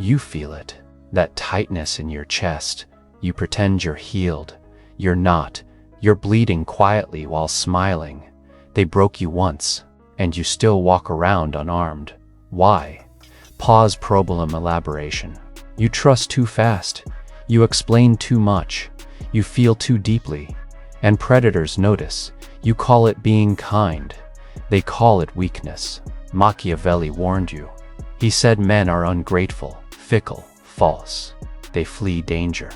You feel it, that tightness in your chest. You pretend you're healed. You're not. You're bleeding quietly while smiling. They broke you once, and you still walk around unarmed. Why? Pause. Problem elaboration. You trust too fast. You explain too much. You feel too deeply. And predators notice. You call it being kind. They call it weakness. Machiavelli warned you. He said men are ungrateful, fickle, false. They flee danger.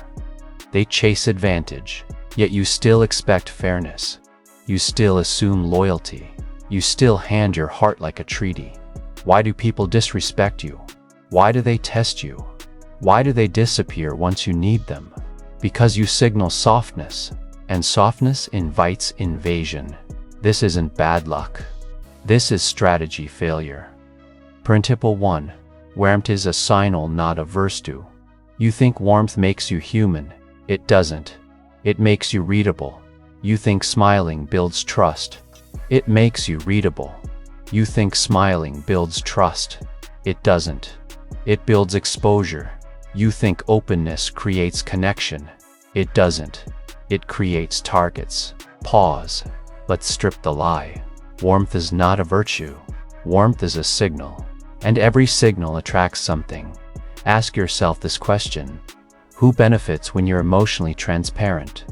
They chase advantage. Yet you still expect fairness. You still assume loyalty. You still hand your heart like a treaty. Why do people disrespect you? Why do they test you? Why do they disappear once you need them? Because you signal softness, and softness invites invasion. This isn't bad luck. This is strategy failure. Principle 1. Warmth is a signal, not a virtue. You think warmth makes you human. It doesn't. It makes you readable. You think smiling builds trust. It makes you readable. You think smiling builds trust. It doesn't. It builds exposure. You think openness creates connection. It doesn't. It creates targets. Pause. Let's strip the lie. Warmth is not a virtue. Warmth is a signal. And every signal attracts something. Ask yourself this question. Who benefits when you're emotionally transparent?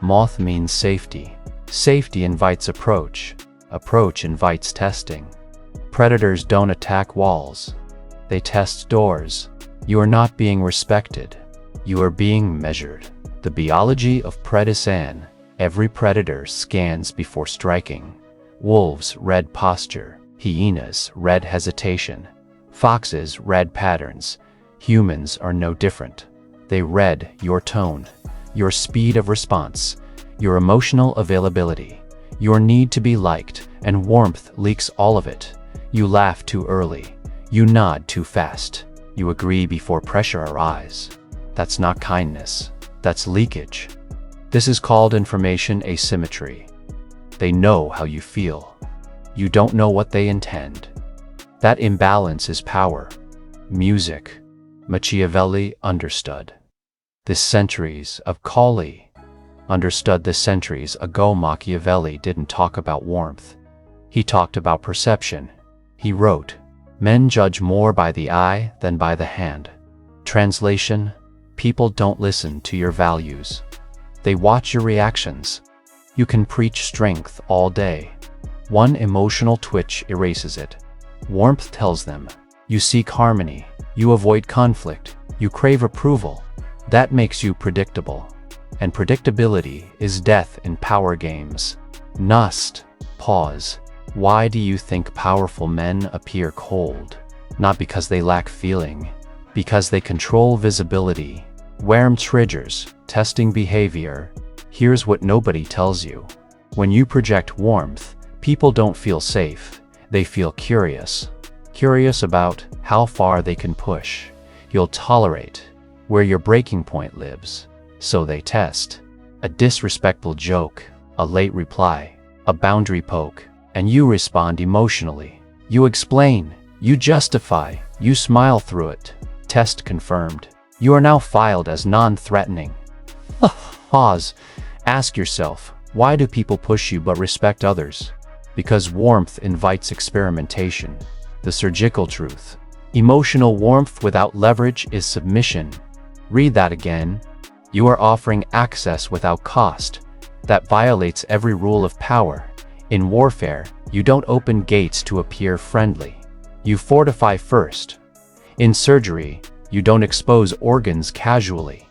Moth means safety. Safety invites approach. Approach invites testing. Predators don't attack walls. They test doors. You are not being respected. You are being measured. The biology of predation. Every predator scans before striking. Wolves read posture. Hyenas read hesitation. Foxes read patterns. Humans are no different. They read your tone, your speed of response, your emotional availability, your need to be liked, and warmth leaks all of it. You laugh too early. You nod too fast. You agree before pressure arrives. That's not kindness. That's leakage. This is called information asymmetry. They know how you feel. You don't know what they intend. That imbalance is power. Music. Machiavelli understood. This centuries of Kali understood this centuries ago. Machiavelli didn't talk about warmth. He talked about perception. He wrote, "Men judge more by the eye than by the hand." Translation, people don't listen to your values. They watch your reactions. You can preach strength all day. One emotional twitch erases it. Warmth tells them, you seek harmony, you avoid conflict, you crave approval. That makes you predictable. And predictability is death in power games. Nust. Pause. Why do you think powerful men appear cold? Not because they lack feeling. Because they control visibility. Warmth triggers, testing behavior. Here's what nobody tells you. When you project warmth, people don't feel safe. They feel curious. Curious about how far they can push. You'll tolerate where your breaking point lives. So they test. A disrespectful joke, a late reply, a boundary poke, and you respond emotionally. You explain, you justify, you smile through it. Test confirmed. You are now filed as non-threatening. Pause. Ask yourself, why do people push you but respect others? Because warmth invites experimentation. The surgical truth. Emotional warmth without leverage is submission. Read that again. You are offering access without cost. That violates every rule of power. In warfare, you don't open gates to appear friendly. You fortify first. In surgery, you don't expose organs casually.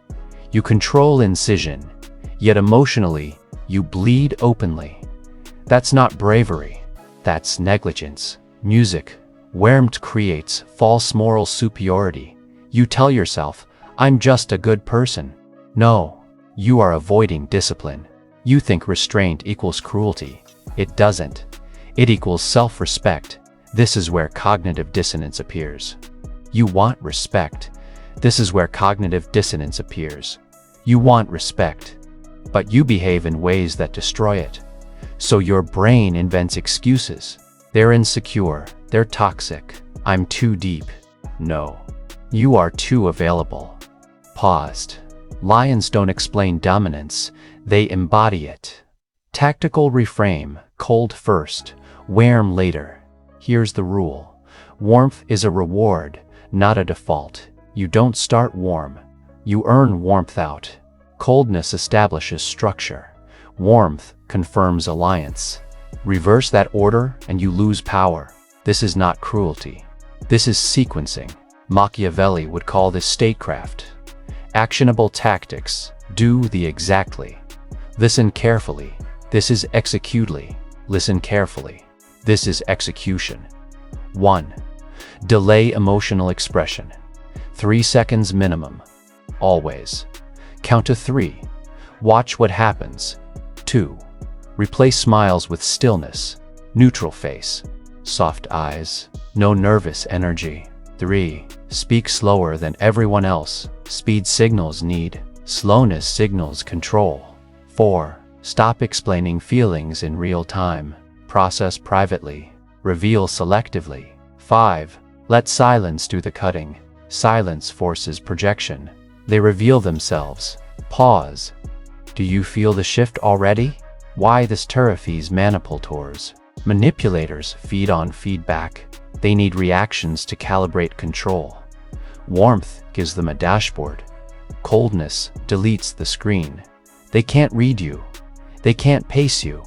You control incision, yet emotionally, you bleed openly. That's not bravery. That's negligence. Music. Warmth creates false moral superiority. You tell yourself, I'm just a good person. No, you are avoiding discipline. You think restraint equals cruelty. It doesn't. It equals self-respect. This is where cognitive dissonance appears. You want respect. This is where cognitive dissonance appears. You want respect, but you behave in ways that destroy it. So your brain invents excuses. They're insecure. They're toxic. I'm too deep. No. You are too available. Paused. Lions don't explain dominance, they embody it. Tactical reframe, cold first, warm later. Here's the rule. Warmth is a reward, not a default. You don't start warm. You earn warmth out. Coldness establishes structure. Warmth confirms alliance. Reverse that order and you lose power. This is not cruelty. This is sequencing. Machiavelli would call this statecraft. Actionable tactics. Do the exactly. Listen carefully. This is executely. Listen carefully. This is execution. 1. Delay emotional expression. 3 seconds minimum. Always. Count to 3. Watch what happens. 2. Replace smiles with stillness. Neutral face. Soft eyes. No nervous energy. 3. Speak slower than everyone else. Speed signals need. Slowness signals control. 4. Stop explaining feelings in real time. Process privately. Reveal selectively. 5. Let silence do the cutting. Silence forces projection. They reveal themselves. Pause. Do you feel the shift already? Why this terrifies manipulators? Manipulators feed on feedback. They need reactions to calibrate control. Warmth gives them a dashboard. Coldness deletes the screen. They can't read you. They can't pace you.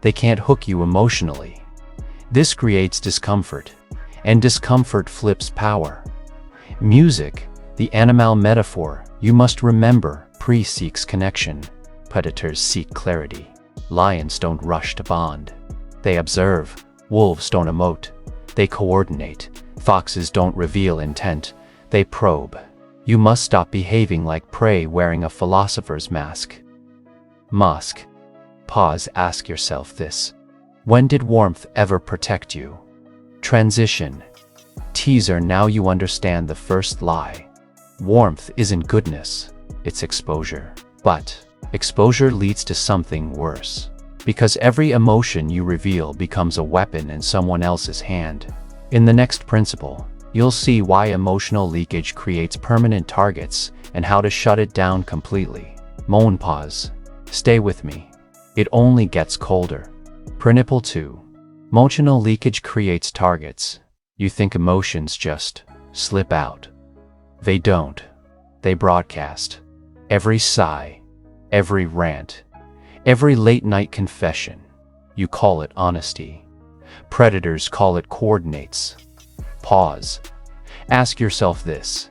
They can't hook you emotionally. This creates discomfort, and discomfort flips power. Music, the animal metaphor, you must remember, seeks connection. Predators seek clarity. Lions don't rush to bond. They observe. Wolves don't emote. They coordinate. Foxes don't reveal intent. They probe. You must stop behaving like prey wearing a philosopher's mask. Musk. Pause, ask yourself this. When did warmth ever protect you? Transition. Teaser, now you understand the first lie. Warmth isn't goodness, it's exposure. But exposure leads to something worse. Because every emotion you reveal becomes a weapon in someone else's hand. In the next principle, you'll see why emotional leakage creates permanent targets and how to shut it down completely. Pause. Stay with me. It only gets colder. Principle 2. Emotional leakage creates targets. You think emotions just slip out. They don't. They broadcast. Every sigh, every rant, every late-night confession. You call it honesty. Predators call it coordinates. Pause. Ask yourself this.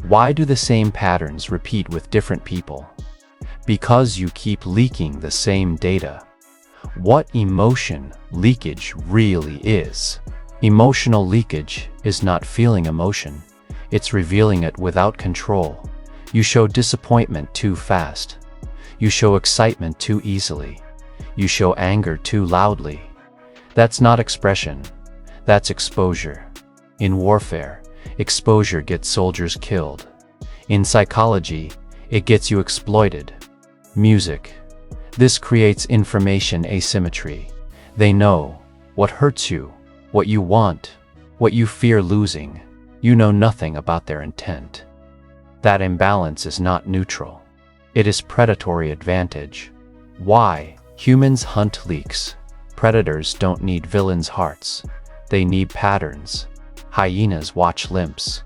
Why do the same patterns repeat with different people? Because you keep leaking the same data. What emotion leakage really is? Emotional leakage is not feeling emotion. It's revealing it without control. You show disappointment too fast. You show excitement too easily. You show anger too loudly. That's not expression. That's exposure. In warfare, exposure gets soldiers killed. In psychology, it gets you exploited. Music. This creates information asymmetry. They know what hurts you, what you want, what you fear losing. You know nothing about their intent. That imbalance is not neutral. It is predatory advantage. Why? Humans hunt leaks. Predators don't need villains' hearts. They need patterns. Hyenas watch limps.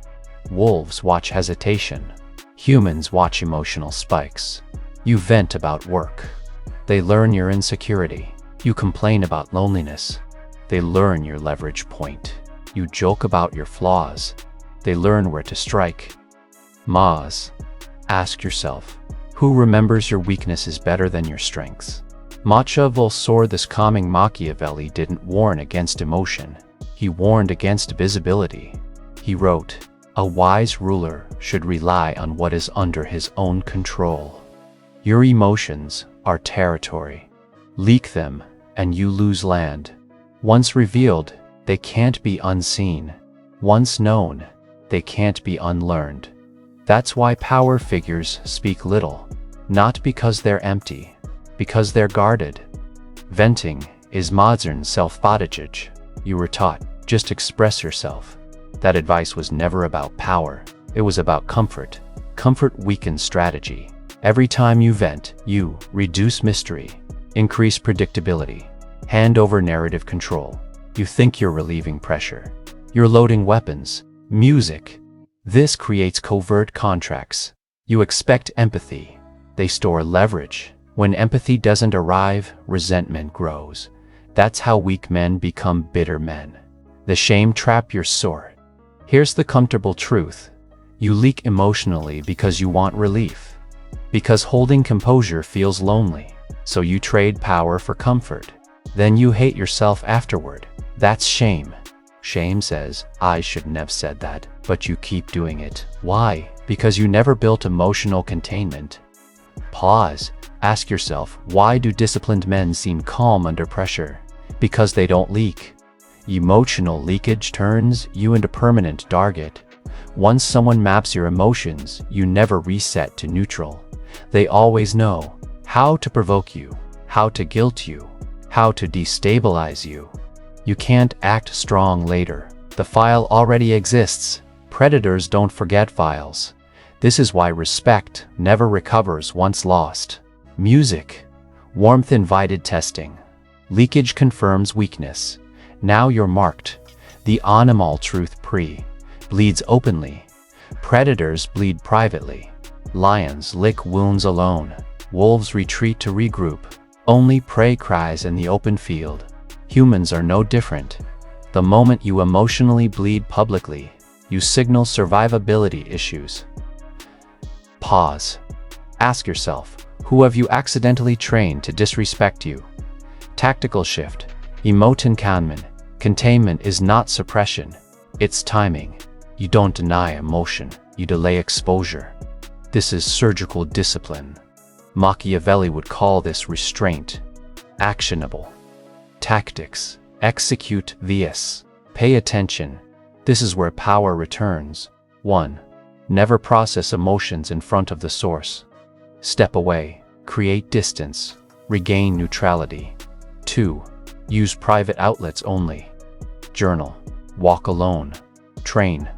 Wolves watch hesitation. Humans watch emotional spikes. You vent about work. They learn your insecurity. You complain about loneliness. They learn your leverage point. You joke about your flaws. They learn where to strike. Ask yourself, who remembers your weaknesses better than your strengths? Machiavelli saw this calming. Machiavelli didn't warn against emotion. He warned against visibility. He wrote, "A wise ruler should rely on what is under his own control." Your emotions are territory. Leak them, and you lose land. Once revealed, they can't be unseen. Once known, they can't be unlearned. That's why power figures speak little. Not because they're empty, because they're guarded. Venting is modern self-sabotage. You were taught, just express yourself. That advice was never about power. It was about comfort. Comfort weakens strategy. Every time you vent, you reduce mystery, increase predictability, hand over narrative control. You think you're relieving pressure. You're loading weapons. Music. This creates covert contracts. You expect empathy. They store leverage. When empathy doesn't arrive, resentment grows. That's how weak men become bitter men. The shame trap your sword. Here's the comfortable truth. You leak emotionally because you want relief. Because holding composure feels lonely. So you trade power for comfort. Then you hate yourself afterward. That's shame. Shame says, I shouldn't have said that, but you keep doing it. Why? Because you never built emotional containment. Pause. Ask yourself, why do disciplined men seem calm under pressure? Because they don't leak. Emotional leakage turns you into permanent target. Once someone maps your emotions, you never reset to neutral. They always know how to provoke you, how to guilt you, how to destabilize you. You can't act strong later. The file already exists. Predators don't forget files. This is why respect never recovers once lost. Music. Warmth invited testing. Leakage confirms weakness. Now you're marked. The animal truth bleeds openly. Predators bleed privately. Lions lick wounds alone. Wolves retreat to regroup. Only prey cries in the open field. Humans are no different. The moment you emotionally bleed publicly, you signal survivability issues. Pause. Ask yourself, who have you accidentally trained to disrespect you? Tactical shift. Emotinconment. Containment is not suppression. It's timing. You don't deny emotion. You delay exposure. This is surgical discipline. Machiavelli would call this restraint. Actionable. Tactics. Execute vs. Pay attention. This is where power returns. 1. Never process emotions in front of the source. Step away. Create distance. Regain neutrality. 2. Use private outlets only. Journal. Walk alone. Train.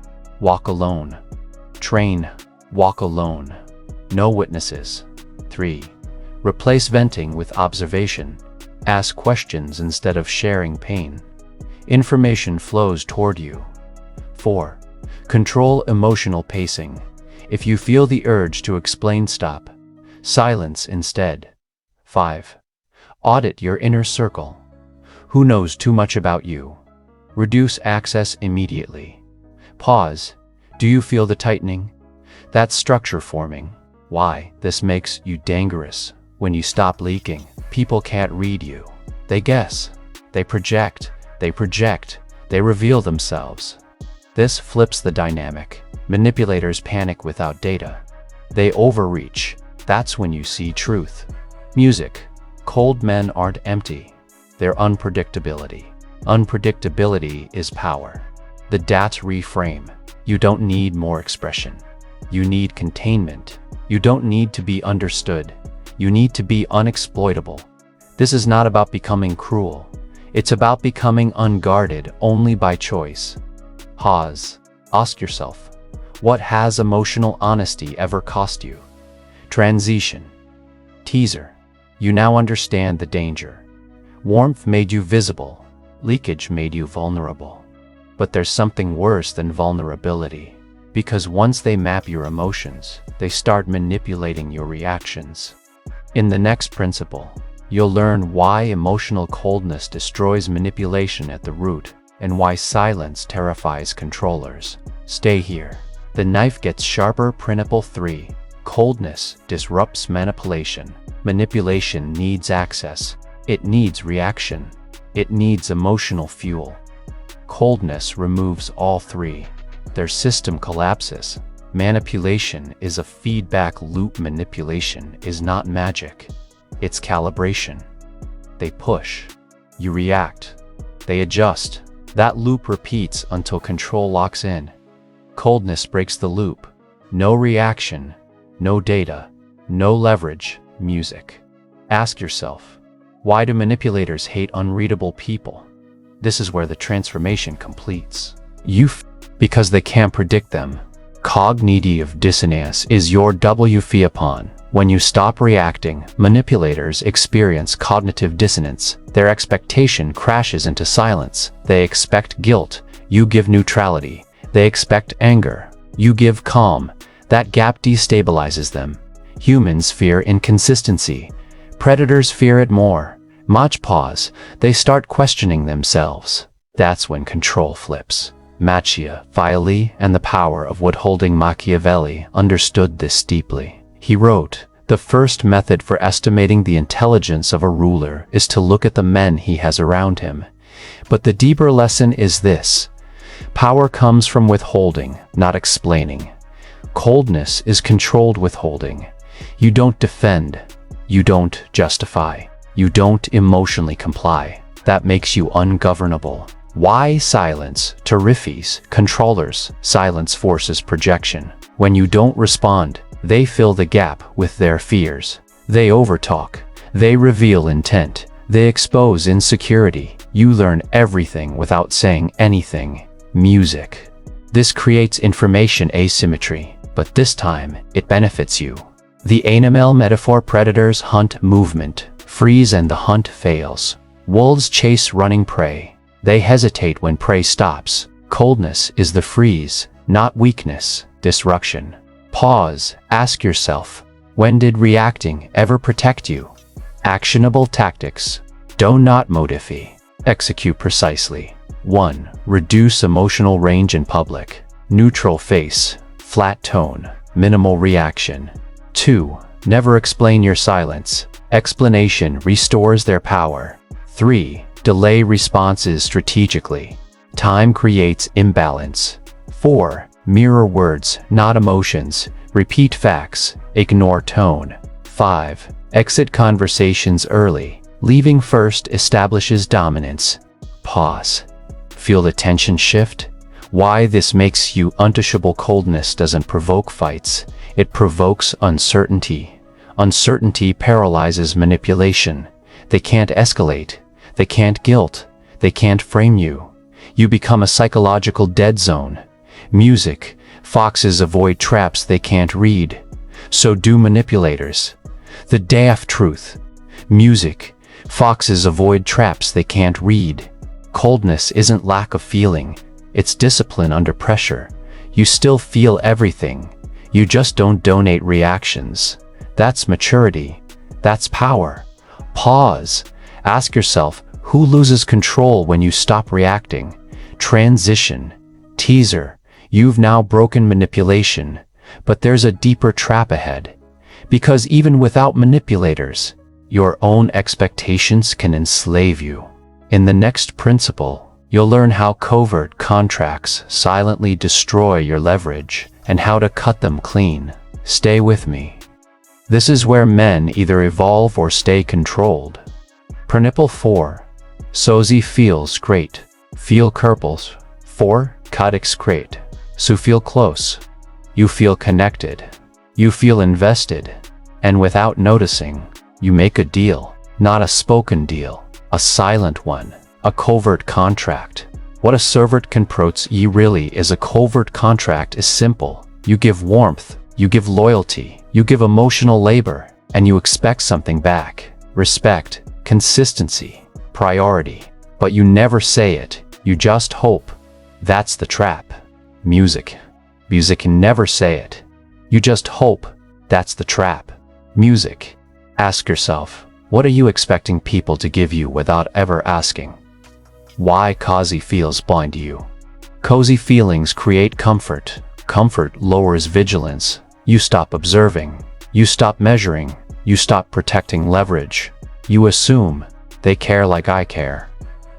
Walk alone. Train. Walk alone. No witnesses. 3. Replace venting with observation. Ask questions instead of sharing pain. Information flows toward you. 4. Control emotional pacing. If you feel the urge to explain, stop. Silence instead. 5. Audit your inner circle. Who knows too much about you? Reduce access immediately. Pause. Do you feel the tightening? That's structure forming. Why? This makes you dangerous. When you stop leaking, people can't read you. They guess. They project. They reveal themselves. This flips the dynamic. Manipulators panic without data. They overreach. That's when you see truth. Music. Cold men aren't empty. They're unpredictability. Unpredictability is power. The DAT reframe. You don't need more expression. You need containment. You don't need to be understood. You need to be unexploitable. This is not about becoming cruel. It's about becoming unguarded only by choice. Pause. Ask yourself, what has emotional honesty ever cost you? Transition. Teaser. You now understand the danger. Warmth made you visible. Leakage made you vulnerable. But there's something worse than vulnerability. Because once they map your emotions, they start manipulating your reactions. In the next principle, you'll learn why emotional coldness destroys manipulation at the root, and why silence terrifies controllers. Stay here. The knife gets sharper. Principle 3. Coldness disrupts manipulation. Manipulation needs access. It needs reaction. It needs emotional fuel. Coldness removes all three. Their system collapses. Manipulation is a feedback loop. Manipulation is not magic. It's calibration. They push. You react. They adjust. That loop repeats until control locks in. Coldness breaks the loop. No reaction, no data, no leverage. Music. Ask yourself, why do manipulators hate unreadable people? This is where the transformation completes. You because they can't predict them. Cognitive dissonance is your upon. When you stop reacting, manipulators experience cognitive dissonance. Their expectation crashes into silence. They expect guilt. You give neutrality. They expect anger. You give calm. That gap destabilizes them. Humans fear inconsistency. Predators fear it more. Much pause. They start questioning themselves. That's when control flips. Machiavelli and the power of withholding. Machiavelli understood this deeply. He wrote, "The first method for estimating the intelligence of a ruler is to look at the men he has around him." But the deeper lesson is this: power comes from withholding, not explaining. Coldness is controlled withholding. You don't defend. You don't justify. You don't emotionally comply. That makes you ungovernable. Why silence? Terrifies, controllers. Silence forces projection. When you don't respond, they fill the gap with their fears. They overtalk. They reveal intent. They expose insecurity. You learn everything without saying anything. Music. This creates information asymmetry, but this time it benefits you. The animal metaphor: predators hunt movement, freeze, and the hunt fails. Wolves chase running prey. They hesitate when prey stops. Coldness is the freeze, not weakness, disruption. Pause, ask yourself, when did reacting ever protect you? Actionable tactics. Do not modify. Execute precisely. 1. Reduce emotional range in public. Neutral face, flat tone, minimal reaction. 2. Never explain your silence. Explanation restores their power. 3. Delay responses strategically. Time creates imbalance. 4. Mirror words, not emotions. Repeat facts, ignore tone. 5. Exit conversations early. Leaving first establishes dominance. Pause. Feel the tension shift? Why this makes you untouchable. Coldness doesn't provoke fights. It provokes uncertainty. Uncertainty paralyzes manipulation. They can't escalate. They can't guilt. They can't frame you. You become a psychological dead zone. Music. Foxes avoid traps they can't read. So do manipulators. The daft truth. Music. Foxes avoid traps they can't read. Coldness isn't lack of feeling. It's discipline under pressure. You still feel everything. You just don't donate reactions. That's maturity. That's power. Pause. Ask yourself, who loses control when you stop reacting? Transition. Teaser. You've now broken manipulation, but there's a deeper trap ahead. Because even without manipulators, your own expectations can enslave you. In the next principle, you'll learn how covert contracts silently destroy your leverage and how to cut them clean. Stay with me. This is where men either evolve or stay controlled. Principle 4. Sozi feels great. Feel curples. 4. Codex crate. So feel close. You feel connected. You feel invested. And without noticing, you make a deal. Not a spoken deal. A silent one. A covert contract. What a servant can proce really is a covert contract is simple. You give warmth. You give loyalty. You give emotional labor. And you expect something back. Respect. Consistency. Priority. But you never say it. You just hope. That's the trap. Music. Music can never say it. You just hope. That's the trap. Music. Ask yourself, what are you expecting people to give you without ever asking? Why cozy feels blind you? Cozy feelings create comfort. Comfort lowers vigilance. You stop observing. You stop measuring. You stop protecting leverage. You assume they care like I care.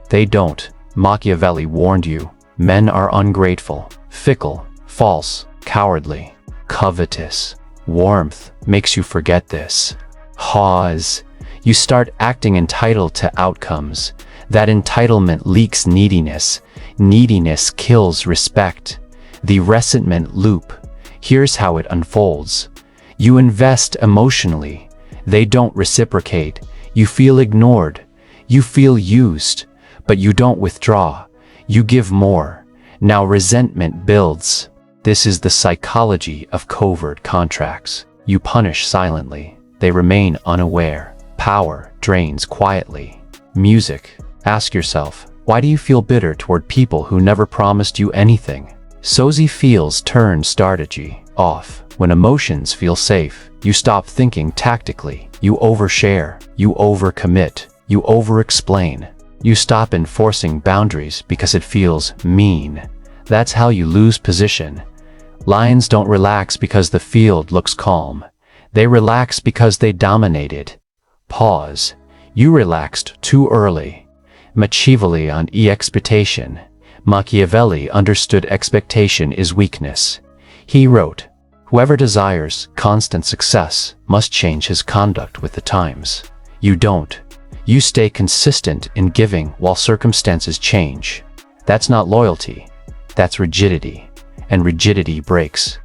They don't. Machiavelli warned you. Men are ungrateful, fickle, false, cowardly, covetous. Warmth makes you forget this. Pause. You start acting entitled to outcomes. That entitlement leaks neediness. Neediness kills respect. The resentment loop. Here's how it unfolds. You invest emotionally. They don't reciprocate. You feel ignored. You feel used. But you don't withdraw. You give more. Now resentment builds. This is the psychology of covert contracts. You punish silently. They remain unaware. Power drains quietly. Music. Ask yourself, why do you feel bitter toward people who never promised you anything? Sozy feels turn strategy off. When emotions feel safe, you stop thinking tactically. You overshare. You overcommit. You overexplain. You stop enforcing boundaries because it feels mean. That's how you lose position. Lions don't relax because the field looks calm. They relax because they dominated. Pause. You relaxed too early. Machiavelli on expectation. Machiavelli understood expectation is weakness. He wrote, "Whoever desires constant success must change his conduct with the times." You don't. You stay consistent in giving while circumstances change. That's not loyalty. That's rigidity. And rigidity breaks.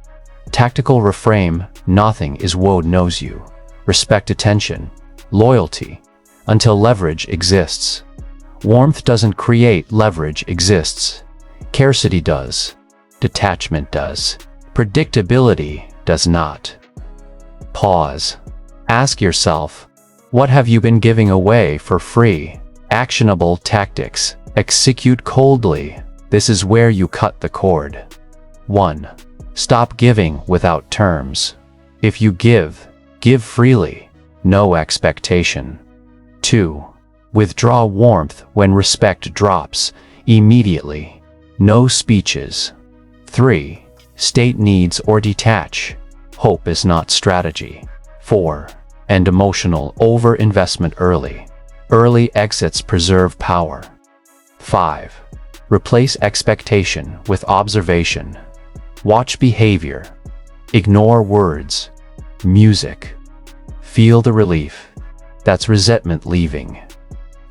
Tactical reframe, nothing is woe knows you. Respect attention. Loyalty. Until leverage exists. Warmth doesn't create leverage exists. Scarcity does. Detachment does. Predictability does not. Pause. Ask yourself, what have you been giving away for free? Actionable tactics. Execute coldly. This is where you cut the cord. 1. Stop giving without terms. If you give freely. No expectation. 2. Withdraw warmth when respect drops, immediately. No speeches. 3. State needs or detach. Hope is not strategy. 4. End emotional over-investment early. Early exits preserve power. 5. Replace expectation with observation. Watch behavior. Ignore words. Music. Feel the relief. That's resentment leaving.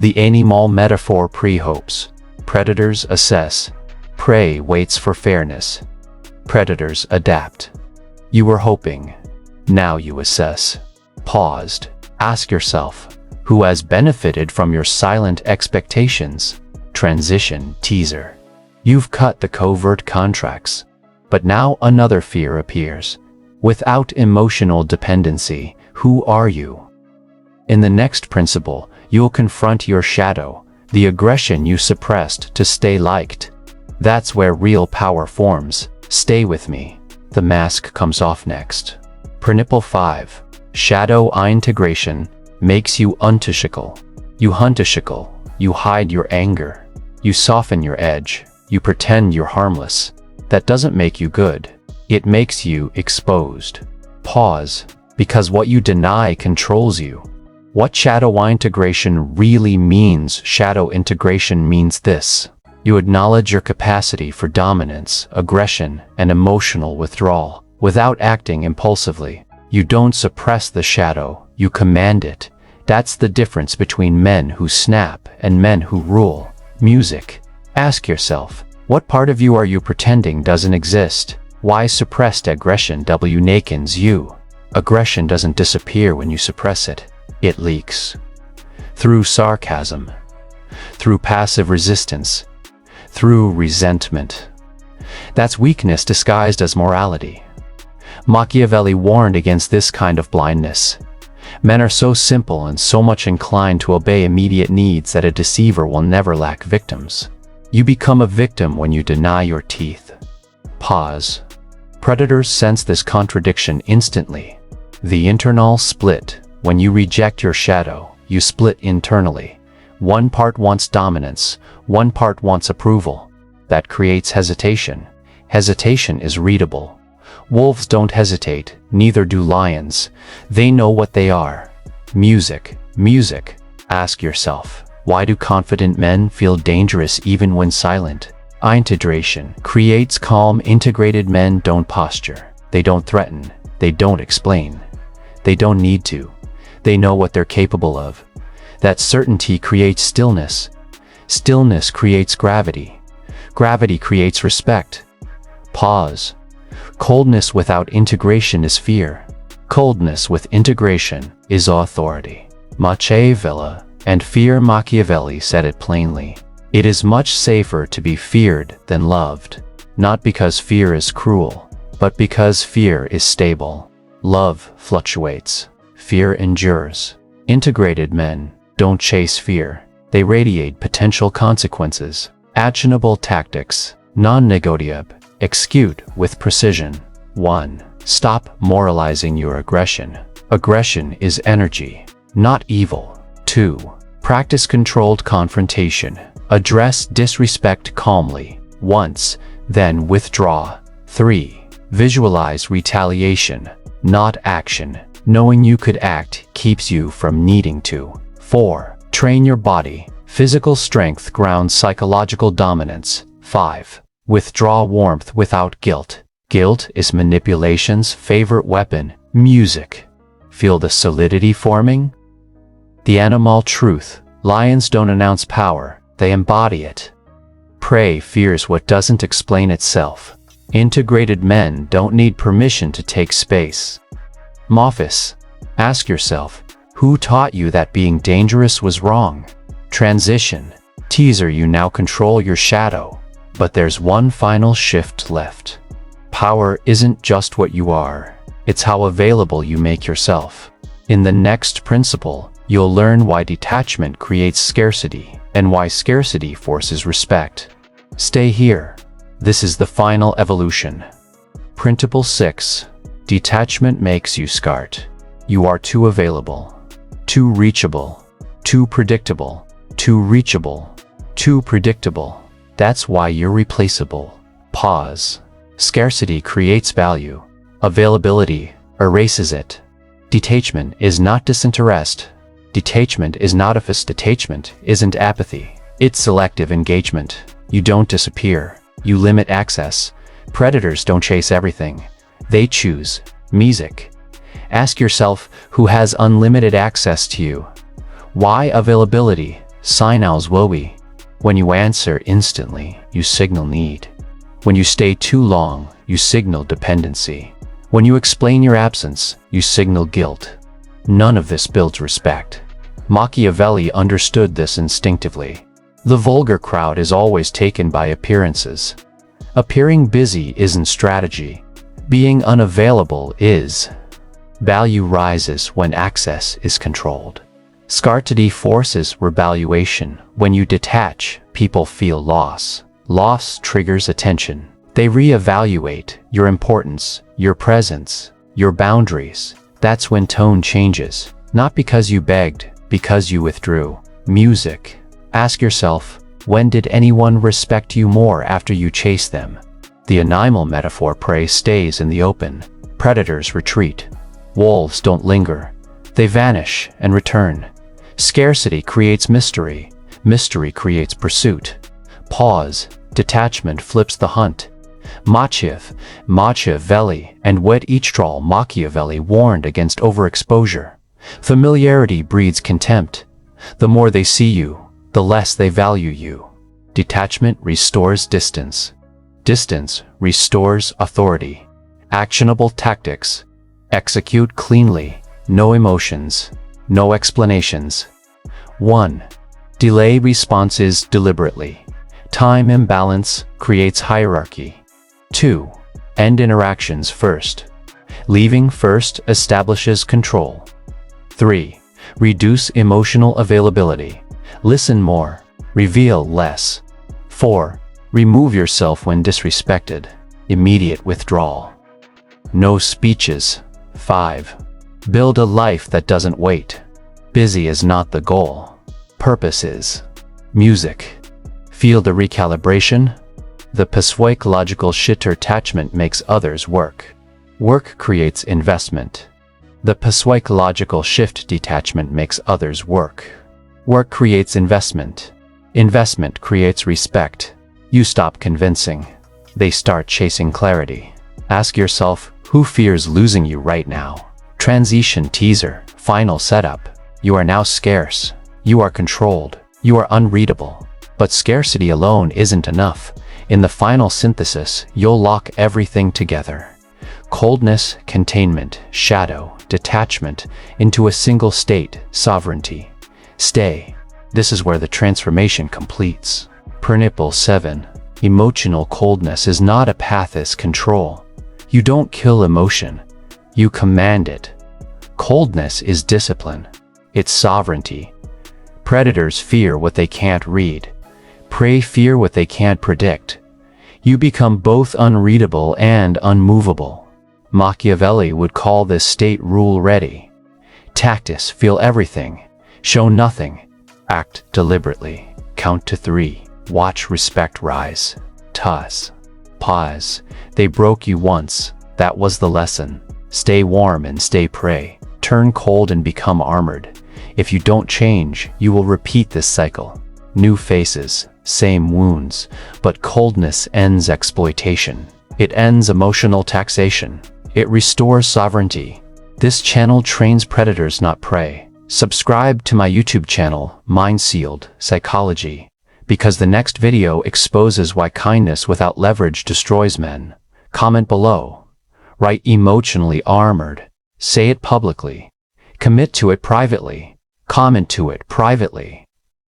The animal metaphor pre-hopes. Predators assess. Prey waits for fairness. Predators adapt. You were hoping. Now you assess. Paused. Ask yourself, who has benefited from your silent expectations? Transition teaser. You've cut the covert contracts. But now another fear appears. Without emotional dependency, who are you? In the next principle, you'll confront your shadow, the aggression you suppressed to stay liked. That's where real power forms. Stay with me. The mask comes off next. Principle 5. Shadow integration makes you untouchable. You untouchable. You hide your anger. You soften your edge. You pretend you're harmless. That doesn't make you good. It makes you exposed. Pause, because what you deny controls you. What shadow integration really means? Shadow integration means this. You acknowledge your capacity for dominance, aggression, and emotional withdrawal without acting impulsively. You don't suppress the shadow, you command it. That's the difference between men who snap and men who rule. Music. Ask yourself, what part of you are you pretending doesn't exist? Why suppressed aggression wakens you? Aggression doesn't disappear when you suppress it. It leaks. Through sarcasm. Through passive resistance. Through resentment. That's weakness disguised as morality. Machiavelli warned against this kind of blindness. Men are so simple and so much inclined to obey immediate needs that a deceiver will never lack victims. You become a victim when you deny your teeth. Pause. Predators sense this contradiction instantly. The internal split. When you reject your shadow, you split internally. One part wants dominance, one part wants approval. That creates hesitation. Hesitation is readable. Wolves don't hesitate, neither do lions. They know what they are. Music. Music. Ask yourself, why do confident men feel dangerous even when silent? Integration creates calm. Integrated men don't posture. They don't threaten. They don't explain. They don't need to. They know what they're capable of. That certainty creates stillness. Stillness creates gravity. Gravity creates respect. Pause. Coldness without integration is fear. Coldness with integration is authority. Machiavelli and fear. Machiavelli said it plainly. It is much safer to be feared than loved, not because fear is cruel, but because fear is stable. Love fluctuates. Fear endures. Integrated men don't chase fear. They radiate potential consequences. Actionable tactics. Non-negotiable. Execute with precision. 1. Stop moralizing your aggression. Aggression is energy, not evil. 2. Practice controlled confrontation. Address disrespect calmly, once, then withdraw. 3. Visualize retaliation, not action. Knowing you could act keeps you from needing to. 4. Train your body. Physical strength grounds psychological dominance. 5. Withdraw warmth without guilt. Guilt is manipulation's favorite weapon. Music. Feel the solidity forming? The animal truth. Lions don't announce power, they embody it. Prey fears what doesn't explain itself. Integrated men don't need permission to take space. Mophis. Ask yourself, who taught you that being dangerous was wrong? Transition. Teaser, you now control your shadow. But there's one final shift left. Power isn't just what you are, it's how available you make yourself. In the next principle, you'll learn why detachment creates scarcity and why scarcity forces respect. Stay here. This is the final evolution. Principle 6. Detachment makes you scarred. You are too available, too reachable, too predictable, too reachable, too predictable. That's why you're replaceable. Pause. Scarcity creates value. Availability erases it. Detachment is not disinterest. Detachment is not office. Detachment isn't apathy. It's selective engagement. You don't disappear. You limit access. Predators don't chase everything. They choose music. Ask yourself who has unlimited access to you. Why availability? Signals will we. When you answer instantly, you signal need. When you stay too long, you signal dependency. When you explain your absence, you signal guilt. None of this builds respect. Machiavelli understood this instinctively. The vulgar crowd is always taken by appearances. Appearing busy isn't strategy. Being unavailable is. Value rises when access is controlled. Scarcity forces revaluation. When you detach, people feel loss. Loss triggers attention. They reevaluate your importance, your presence, your boundaries. That's when tone changes. Not because you begged, because you withdrew. Music. Ask yourself, when did anyone respect you more after you chased them? The animal metaphor. Prey stays in the open. Predators retreat. Wolves don't linger. They vanish and return. Scarcity creates mystery. Mystery creates pursuit. Pause. Detachment flips the hunt. Machiavelli, and wet each trawl. Machiavelli warned against overexposure. Familiarity breeds contempt. The more they see you, the less they value you. Detachment restores distance. Distance restores authority. Actionable tactics. Execute cleanly. No emotions. No explanations. 1. Delay responses deliberately. Time imbalance creates hierarchy. 2. End interactions first. Leaving first establishes control. 3. Reduce emotional availability. Listen more. Reveal less. 4. Remove yourself when disrespected. Immediate withdrawal. No speeches. 5. Build a life that doesn't wait. Busy is not the goal. Purpose is. Music. Feel the recalibration? The psychological shift. Attachment makes others work. Work creates investment. The psychological shift. Detachment makes others work. Work creates investment. Investment creates respect. You stop convincing. They start chasing clarity. Ask yourself, who fears losing you right now? Transition. Teaser. Final setup. You are now scarce. You are controlled. You are unreadable. But scarcity alone isn't enough. In the final synthesis, you'll lock everything together. Coldness, containment, shadow, detachment, into a single state, sovereignty. Stay. This is where the transformation completes. Principle 7. Emotional coldness is not apathy, control. You don't kill emotion. You command it. Coldness is discipline. It's sovereignty. Predators fear what they can't read. Prey fear what they can't predict. You become both unreadable and unmovable. Machiavelli would call this state rule ready. Tactus, feel everything. Show nothing. Act deliberately. Count to 3. Watch respect rise. Tus. Pause. They broke you once. That was the lesson. Stay warm and stay prey. Turn cold and become armored. If you don't change, you will repeat this cycle. New faces, same wounds, but coldness ends exploitation. It ends emotional taxation. It restores sovereignty. This channel trains predators, not prey. Subscribe to my YouTube channel, Mind Sealed Psychology, because the next video exposes why kindness without leverage destroys men. Comment below. Write emotionally armored. Say it publicly. Commit to it privately. Comment to it privately.